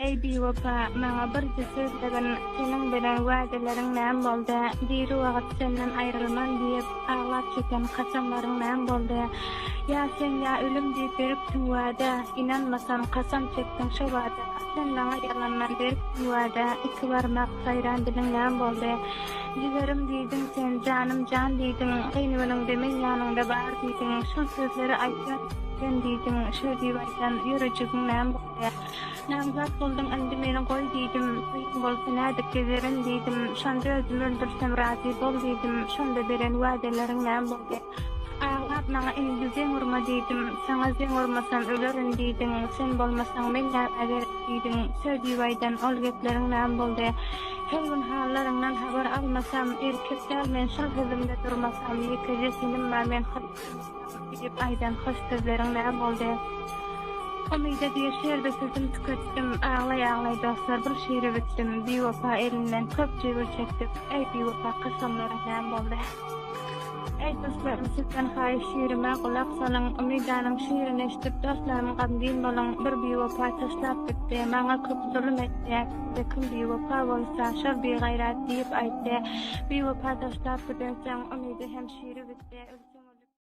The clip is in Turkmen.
Ey biwapa, maňa bir sözlegen seniň bilen wädeleriň näme boldy? Bir wagt senden aýrylman diýip aglap çeken kasamlaryň näme boldy? Ya sen ya ölüm diýip beripdiň wäde, inanmasam kasam çekdiň şo wada. Sen maňa ýalandan beripdiň wäde, iki barmak saýran dilen näme boldy? Jigerim diýdiň sen, janym jan diýdiň, gynwynyň demen ýanynda bar diýdiň, şu sözleri aýtýar sen diýdiň, şo diýýän ýürejigim näme boldy? Namzat boldum indi meni goý diýdim, bolsa nädik gezerin diýdim, şonda özüm öldürsem razy bol diýdim, şonda beren wädeleriň näme boldy? Aglap maňa ildizen urma diýdim, saňa zeň urmasam ölerin diýdiň, sen bolmasaň men näme diýdiň, söz diýýän ol gepleriň näme boldy? Her gün hallaryňdan habar almasam, erkekler men şol hızımda durmasam, ýekje senim men diýip aýdan hoş sözleriň näme boldy? Umyda diye şerde sözüm tüketdim, ağlay dostlar bir şiiri bittim, biwapa elinden köp jebir çekdim, ey biwapa kasamlaryň näme boldy? Ey dostlar, sizden haýy şiirime gulak salyň, umydanyň şiirini eşitip dostlarym gamgyn bolan bir biwapa taşlap gitdi, maňa köp zulüm etdi, kim biwapa bolsa şol bir gaýrat diýip aýtdy, biwapa taşlap gitdiň, umydy hem şiiri bitdi.